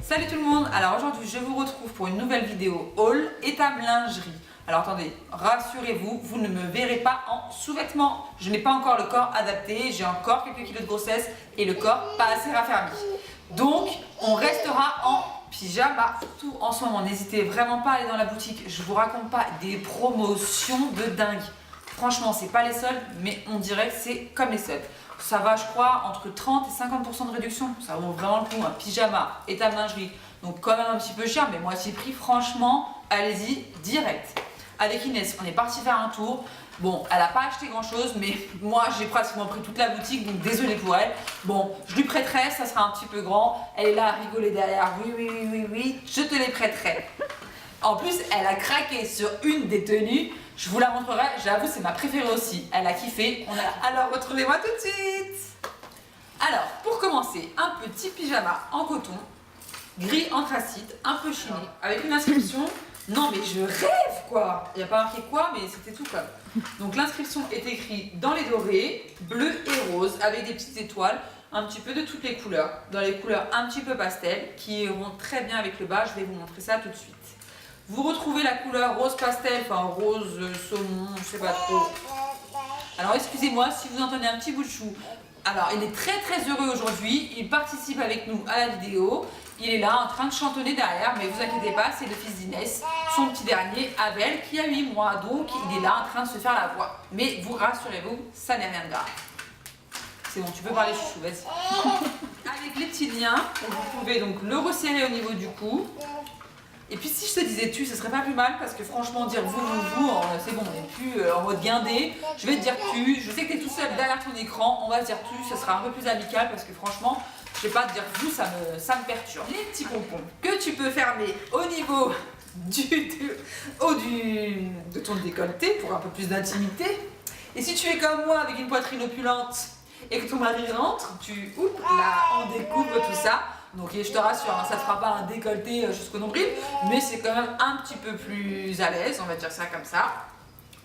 Salut tout le monde. Alors aujourd'hui je vous retrouve pour une nouvelle vidéo haul étable lingerie. Alors attendez, rassurez-vous, vous ne me verrez pas en sous-vêtements. Je n'ai pas encore le corps adapté, j'ai encore quelques kilos de grossesse et le corps pas assez raffermi. Donc on restera en pyjama. Surtout en ce moment, n'hésitez vraiment pas à aller dans la boutique. Je vous raconte pas des promotions de dingue. Franchement, c'est pas les soldes, mais on dirait que c'est comme les soldes. Ça va, je crois, entre 30 et 50% de réduction. Ça vaut vraiment le coup. Un pyjama, étable lingerie. Donc quand même un petit peu cher, mais moitié prix. Franchement, allez-y direct. Avec Inès, on est parti faire un tour. Bon, elle n'a pas acheté grand chose, mais moi j'ai pratiquement pris toute la boutique, donc désolée pour elle. Bon, je lui prêterai, ça sera un petit peu grand. Elle est là à rigoler derrière. Oui, je te les prêterai. En plus, elle a craqué sur une des tenues. Je vous la montrerai, j'avoue, c'est ma préférée aussi. Elle a kiffé. Alors, retrouvez-moi tout de suite. Alors, pour commencer, un petit pyjama en coton, gris anthracite, un peu chiné, avec une inscription. Non, mais je rêve quoi. Il n'y a pas marqué quoi, mais c'était tout comme. Donc, l'inscription est écrite dans les dorés, bleu et rose, avec des petites étoiles, un petit peu de toutes les couleurs, dans les couleurs un petit peu pastel, qui iront très bien avec le bas. Je vais vous montrer ça tout de suite. Vous retrouvez la couleur rose pastel, enfin rose saumon, je sais pas trop. Alors excusez-moi si vous entendez un petit bout de chou. Alors il est très heureux aujourd'hui, il participe avec nous à la vidéo. Il est là en train de chantonner derrière, mais vous inquiétez pas, c'est le fils d'Inès, son petit dernier, Abel, qui a 8 mois. Donc il est là en train de se faire la voix. Mais vous rassurez-vous, ça n'est rien de grave. C'est bon, tu peux parler chouchou, vas-y. Avec les petits liens, vous pouvez donc le resserrer au niveau du cou. Et puis si je te disais tu, ce serait pas plus mal parce que franchement dire vous, c'est bon, on n'est plus en mode guindé. Je vais te dire tu, je sais que tu es tout seul derrière ton écran, on va se dire tu, ce sera un peu plus amical parce que franchement, je vais pas te dire vous, ça me perturbe. Les petits pompons que tu peux fermer au niveau de ton décolleté pour un peu plus d'intimité. Et si tu es comme moi avec une poitrine opulente et que ton mari rentre, là on découvre tout ça. Donc je te rassure, hein, ça ne fera pas un décolleté jusqu'au nombril, mais c'est quand même un petit peu plus à l'aise, on va dire ça comme ça.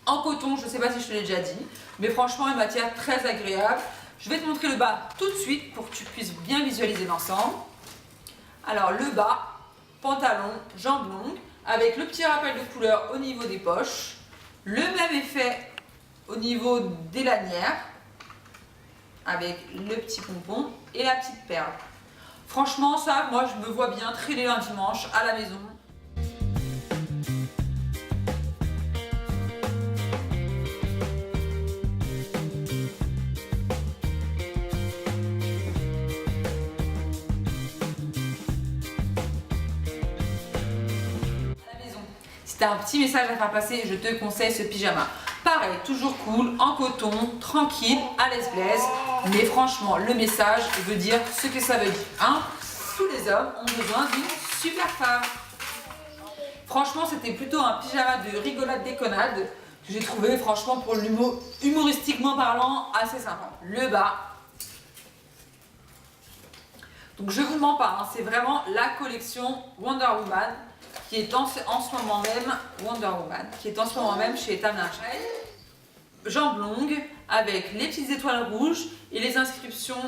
En coton, je ne sais pas si je te l'ai déjà dit, mais franchement une matière très agréable. Je vais te montrer le bas tout de suite pour que tu puisses bien visualiser l'ensemble. Alors le bas, pantalon, jambes longues, avec le petit rappel de couleur au niveau des poches, le même effet au niveau des lanières, avec le petit pompon et la petite perle. Franchement, ça, moi, je me vois bien traîner un dimanche à la maison. À la maison. Si tu as un petit message à faire passer, je te conseille ce pyjama. Pareil, toujours cool, en coton, tranquille, à l'aise blaise. Mais franchement, le message veut dire ce que ça veut dire. Hein, tous les hommes ont besoin d'une super femme. Franchement, c'était plutôt un pyjama de rigolade déconnade que j'ai trouvé, franchement, pour l'humour, humoristiquement parlant, assez sympa. Le bas. Donc, je vous mens pas, hein, c'est vraiment la collection Wonder Woman qui est en ce moment même, chez Étable Lingerie. Jambes longues avec les petites étoiles rouges et les inscriptions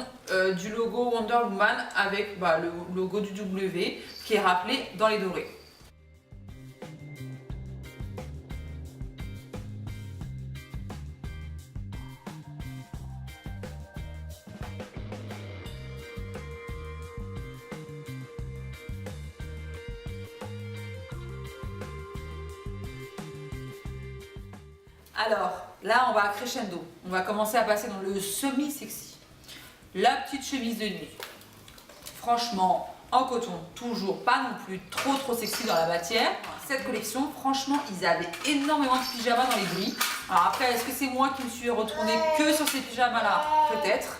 du logo Wonder Woman avec le logo du W qui est rappelé dans les dorés. Alors, là, on va à crescendo. On va commencer à passer dans le semi-sexy. La petite chemise de nuit. Franchement, en coton, toujours pas non plus trop sexy dans la matière. Cette collection, franchement, ils avaient énormément de pyjamas dans les gris. Alors après, est-ce que c'est moi qui me suis retournée que sur ces pyjamas-là? Peut-être.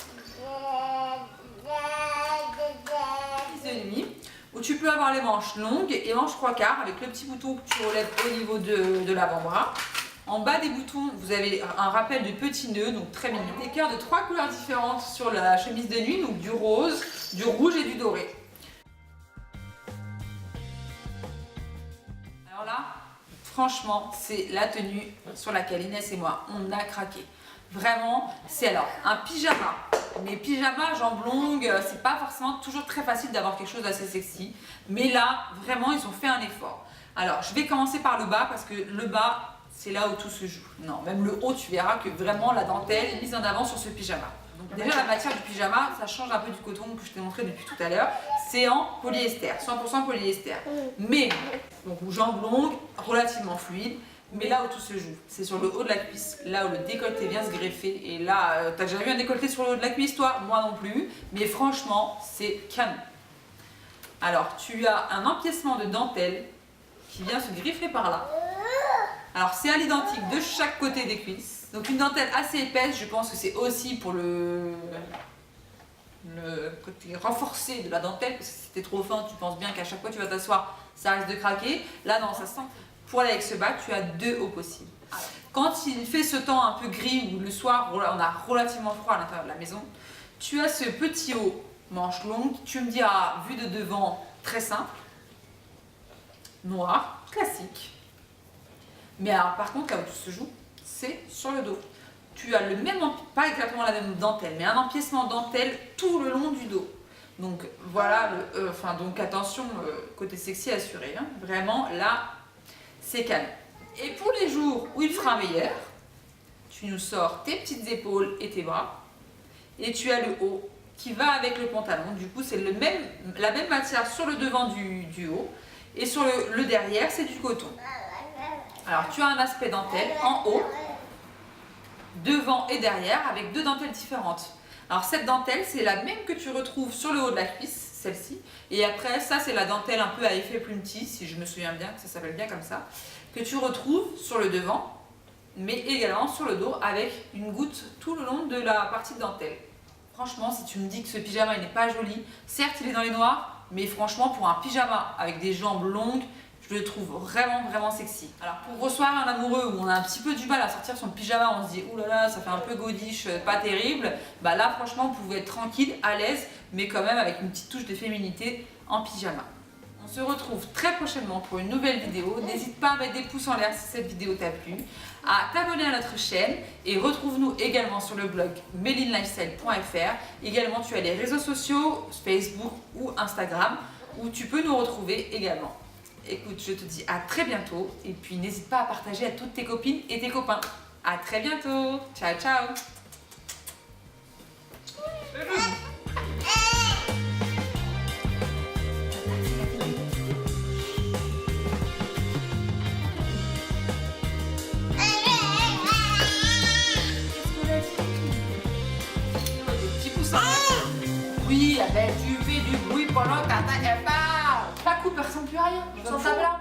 Chemise de nuit, où tu peux avoir les manches longues et manches 3/4 avec le petit bouton que tu relèves au niveau de l'avant-bras. En bas des boutons, vous avez un rappel de petits nœuds, donc très mignon. Des cœurs de 3 couleurs différentes sur la chemise de nuit, donc du rose, du rouge et du doré. Alors là, franchement, c'est la tenue sur laquelle Inès et moi, on a craqué. Vraiment, c'est alors un pyjama Mais pyjama, jambes longues, c'est pas forcément toujours très facile d'avoir quelque chose d'assez sexy. Mais là, vraiment, ils ont fait un effort. Alors, je vais commencer par le bas parce que le bas, c'est là où tout se joue. Non, même le haut, tu verras que vraiment la dentelle est mise en avant sur ce pyjama. Donc déjà, la matière du pyjama, ça change un peu du coton que je t'ai montré depuis tout à l'heure. C'est en polyester, 100% polyester. Mais, donc jambes longues, relativement fluide. Mais là où tout se joue, c'est sur le haut de la cuisse, là où le décolleté vient se greffer. Et là, t'as déjà vu un décolleté sur le haut de la cuisse, toi? Moi non plus. Mais franchement, c'est canon. Alors, tu as un empiècement de dentelle qui vient se greffer par là. Alors, c'est à l'identique de chaque côté des cuisses. Donc, une dentelle assez épaisse, je pense que c'est aussi pour le côté renforcé de la dentelle. Parce que si t'es trop fin, tu penses bien qu'à chaque fois que tu vas t'asseoir, ça risque de craquer. Là, non, ça sent. Pour aller avec ce bas, tu as 2 hauts possibles. Quand il fait ce temps un peu gris ou le soir, on a relativement froid à l'intérieur de la maison, tu as ce petit haut manche longue, tu me diras, vu de devant, très simple, noir, classique. Mais alors, par contre, là où tout se joue, c'est sur le dos. Tu as le même, pas exactement la même dentelle, mais un empiècement dentelle tout le long du dos. Donc voilà, donc attention, côté sexy assuré, hein. Vraiment là, c'est calme. Et pour les jours où il fera meilleur, tu nous sors tes petites épaules et tes bras. Et tu as le haut qui va avec le pantalon. Du coup, c'est la même matière sur le devant du haut. Et sur le derrière, c'est du coton. Alors, tu as un aspect dentelle en haut, devant et derrière, avec 2 dentelles différentes. Alors, cette dentelle, c'est la même que tu retrouves sur le haut de la cuisse, celle-ci. Et après, ça, c'est la dentelle un peu à effet plumty, si je me souviens bien, que ça s'appelle bien comme ça, que tu retrouves sur le devant, mais également sur le dos, avec une goutte tout le long de la partie de dentelle. Franchement, si tu me dis que ce pyjama, il n'est pas joli, certes, il est dans les noirs, mais franchement, pour un pyjama avec des jambes longues, je le trouve vraiment, vraiment sexy. Alors, pour recevoir un amoureux où on a un petit peu du mal à sortir son pyjama, on se dit « Ouh là là, ça fait un peu godiche, pas terrible », bah là, franchement, vous pouvez être tranquille, à l'aise, mais quand même avec une petite touche de féminité en pyjama. On se retrouve très prochainement pour une nouvelle vidéo. N'hésite pas à mettre des pouces en l'air si cette vidéo t'a plu, à t'abonner à notre chaîne et retrouve-nous également sur le blog melinlifestyle.fr. Également, tu as les réseaux sociaux, Facebook ou Instagram, où tu peux nous retrouver également. Écoute, je te dis à très bientôt et puis n'hésite pas à partager à toutes tes copines et tes copains. À très bientôt. Ciao, ciao. Des petits poussins. Oui, ben, tu fais du bruit pendant que ta taille elle parle. Pas coup, personne ne peut rien. Je sens ça là.